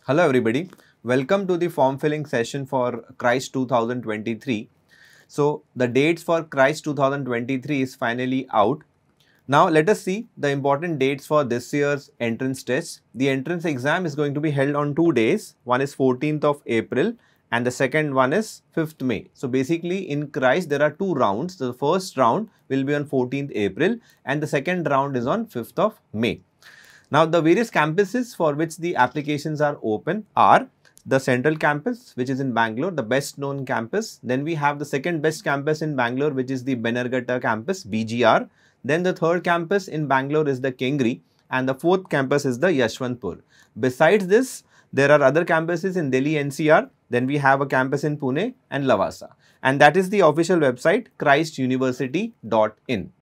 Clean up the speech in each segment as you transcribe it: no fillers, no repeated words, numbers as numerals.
Hello everybody, welcome to the form filling session for Christ 2023. So the dates for Christ 2023 is finally out. Now let us see the important dates for this year's entrance test. The entrance exam is going to be held on 2 days. One is 14th of April and the second one is 5th May. So basically in Christ there are two rounds. The first round will be on 14th April and the second round is on 5th of May. Now, the various campuses for which the applications are open are the Central Campus, which is in Bangalore, the best known campus. Then we have the second best campus in Bangalore, which is the Bannerghatta campus, BGR. Then the third campus in Bangalore is the Kengri, and the fourth campus is the Yashwantpur. Besides this, there are other campuses in Delhi NCR. Then we have a campus in Pune and Lavasa. And that is the official website, christuniversity.in.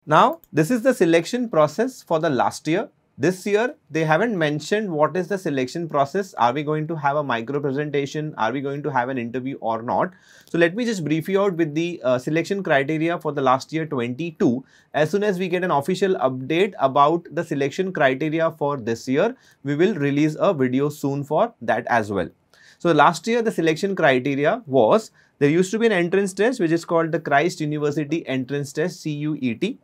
Now, this is the selection process for the last year. This year, they haven't mentioned what is the selection process. Are we going to have a micro presentation? Are we going to have an interview or not? So, let me just brief you out with the selection criteria for the last year 22. As soon as we get an official update about the selection criteria for this year, we will release a video soon for that as well. So, last year, the selection criteria was, there used to be an entrance test which is called the Christ University Entrance Test, CUET.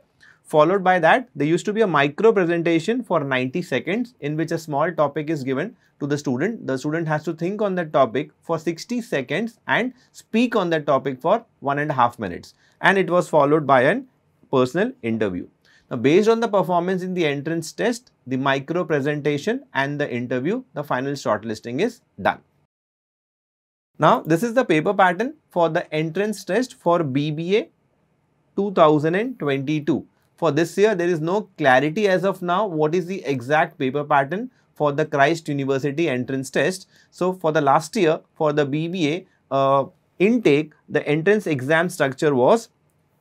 Followed by that, there used to be a micro presentation for 90 seconds in which a small topic is given to the student. The student has to think on that topic for 60 seconds and speak on that topic for 1.5 minutes. And it was followed by a personal interview. Now, based on the performance in the entrance test, the micro presentation and the interview, the final shortlisting is done. Now, this is the paper pattern for the entrance test for BBA 2022. For this year, there is no clarity as of now what is the exact paper pattern for the Christ University entrance test. So, for the last year, for the BBA intake, the entrance exam structure was,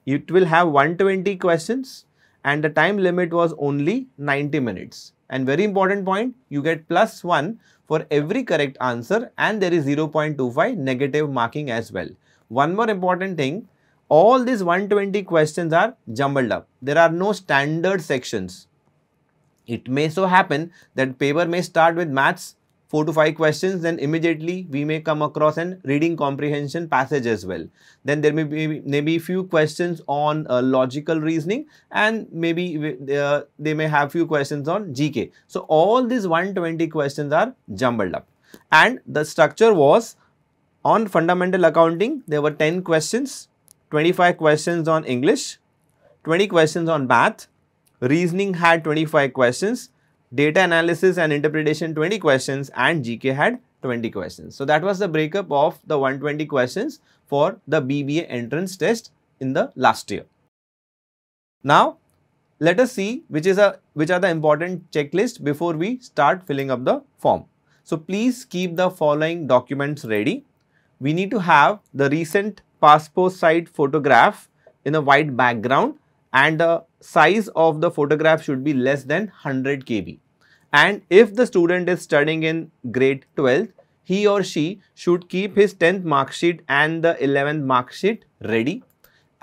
it will have 120 questions and the time limit was only 90 minutes. And very important point, you get +1 for every correct answer and there is 0.25 negative marking as well. One more important thing, all these 120 questions are jumbled up. There are no standard sections. It may so happen that paper may start with maths, 4 to 5 questions, then immediately we may come across an reading comprehension passage as well. Then there may be few questions on logical reasoning and maybe they may have few questions on GK. So, all these 120 questions are jumbled up. And the structure was, on fundamental accounting, there were 10 questions. 25 questions on English, 20 questions on math, reasoning had 25 questions, data analysis and interpretation 20 questions and GK had 20 questions. So, that was the breakup of the 120 questions for the BBA entrance test in the last year. Now, let us see which are the important checklist before we start filling up the form. So, please keep the following documents ready. We need to have the recent passport size photograph in a white background and the size of the photograph should be less than 100 KB. And if the student is studying in grade 12th, he or she should keep his 10th mark sheet and the 11th mark sheet ready.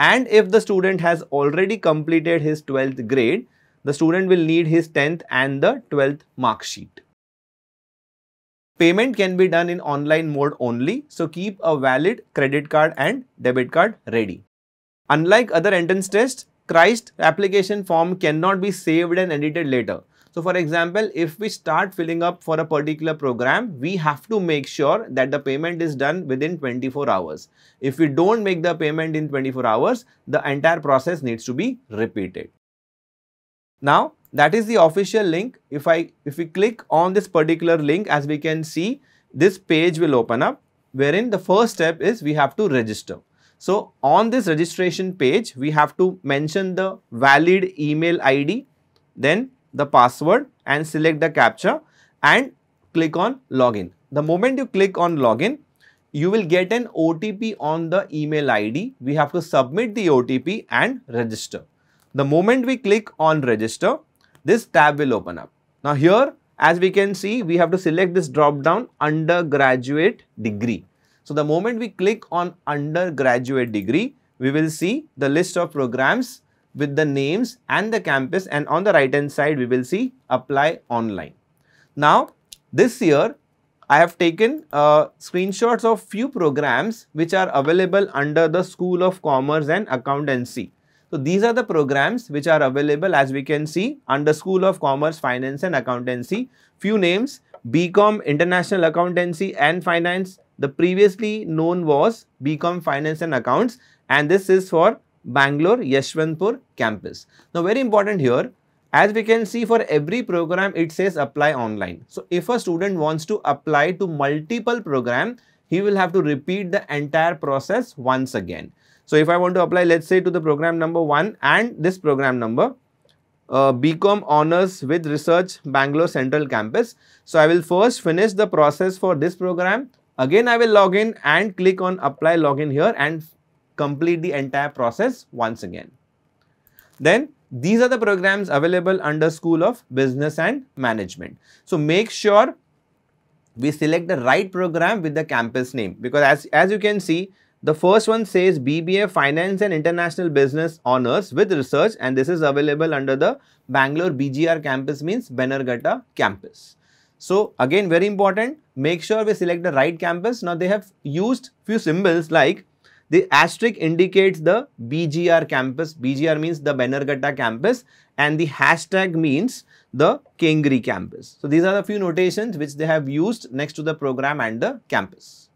And if the student has already completed his 12th grade, the student will need his 10th and the 12th mark sheet. Payment can be done in online mode only, so keep a valid credit card and debit card ready. Unlike other entrance tests, Christ application form cannot be saved and edited later. So, for example, if we start filling up for a particular program, we have to make sure that the payment is done within 24 hours. If we don't make the payment in 24 hours, the entire process needs to be repeated. Now, that is the official link. If we click on this particular link, as we can see, this page will open up wherein the first step is we have to register. So, on this registration page, we have to mention the valid email ID, then the password and select the CAPTCHA and click on login. The moment you click on login, you will get an OTP on the email ID. We have to submit the OTP and register. The moment we click on register, this tab will open up. Now here, as we can see, we have to select this drop down undergraduate degree. So the moment we click on undergraduate degree, we will see the list of programs with the names and the campus, and on the right hand side we will see apply online. Now This year, I have taken screenshots of few programs which are available under the School of Commerce and Accountancy. So these are the programs which are available, as we can see, under School of Commerce, Finance and Accountancy. Few names: BCom International Accountancy and Finance. The previously known was BCom Finance and Accounts, and this is for Bangalore Yeshwanthpur campus. Now very important here, as we can see, for every program it says apply online. So if a student wants to apply to multiple program, he will have to repeat the entire process once again. So if I want to apply, let's say, to the program number 1 and this program number, BCom Honors with Research, Bangalore Central Campus. So I will first finish the process for this program. Again I will log in and click on apply login here and complete the entire process once again. Then these are the programs available under School of Business and Management. So make sure we select the right program with the campus name, because as you can see, the first one says BBA Finance and International Business Honors with Research, and this is available under the Bangalore BGR campus, means Bannerghatta campus. So again, very important, make sure we select the right campus. Now they have used few symbols, like the asterisk indicates the BGR campus. BGR means the Bannerghatta campus, and the hashtag means the Kengri campus. So these are the few notations which they have used next to the program and the campus.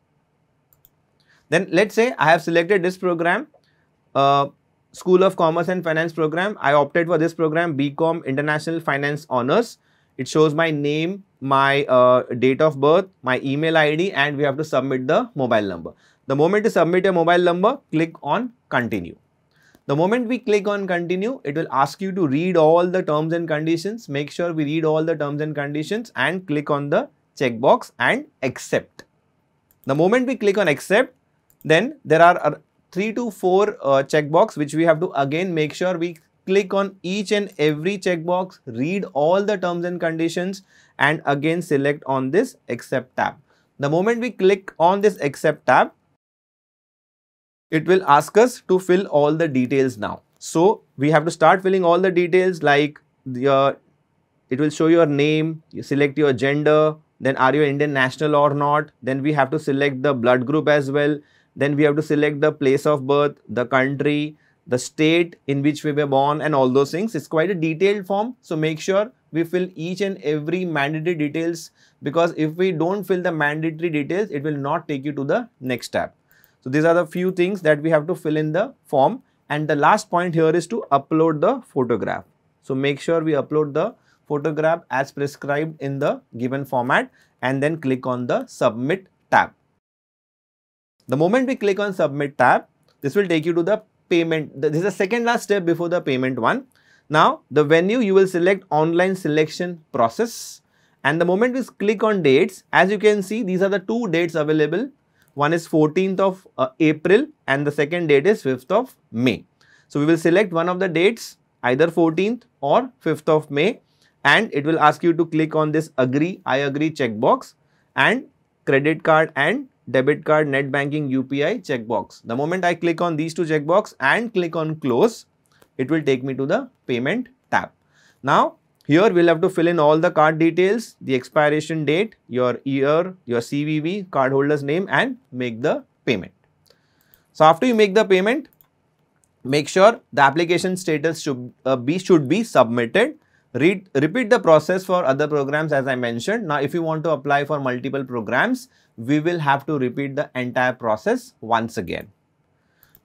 Then let's say I have selected this program, School of Commerce and Finance program. I opted for this program, BCom International Finance Honors. It shows my name, my date of birth, my email ID, and we have to submit the mobile number. The moment you submit your mobile number, click on continue. The moment we click on continue, it will ask you to read all the terms and conditions. Make sure we read all the terms and conditions and click on the checkbox and accept. The moment we click on accept, then there are 3 to 4 checkbox which we have to again make sure we click on each and every checkbox, read all the terms and conditions, and again select on this accept tab. The moment we click on this accept tab, it will ask us to fill all the details now. So we have to start filling all the details, like it will show your name, you select your gender, then are you Indian national or not, then we have to select the blood group as well, then we have to select the place of birth, the country, the state in which we were born, and all those things. It's quite a detailed form, so make sure we fill each and every mandatory details, because if we don't fill the mandatory details, it will not take you to the next tab. So these are the few things that we have to fill in the form, and the last point here is to upload the photograph. So make sure we upload the photograph as prescribed in the given format, and then click on the submit tab. The moment we click on submit tab, this will take you to the payment. This is the second last step before the payment one. Now the venue, you will select online selection process, and the moment we click on dates, as you can see, these are the two dates available. One is 14th of April and the second date is 5th of May. So we will select one of the dates, either 14th or 5th of May, and it will ask you to click on this agree, I agree checkbox, and credit card and debit card, net banking, UPI checkbox. The moment I click on these two checkbox and click on close, it will take me to the payment tab. Now here we'll have to fill in all the card details, the expiration date, your year, your CVV, cardholder's name, and make the payment. So after you make the payment, make sure the application status should be submitted. Repeat the process for other programs as I mentioned. Now if you want to apply for multiple programs, we will have to repeat the entire process once again.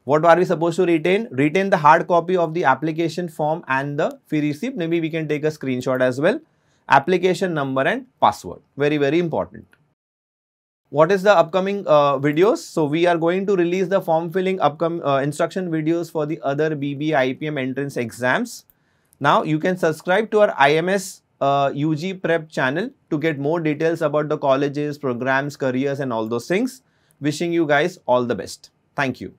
What are we supposed to retain? Retain the hard copy of the application form and the fee receipt. Maybe we can take a screenshot as well. Application number and password. Very, very important. What is the upcoming videos? So we are going to release the form filling instruction videos for the other BBA IPM entrance exams. Now you can subscribe to our IMS UG Prep channel to get more details about the colleges, programs, careers, and all those things. Wishing you guys all the best. Thank you.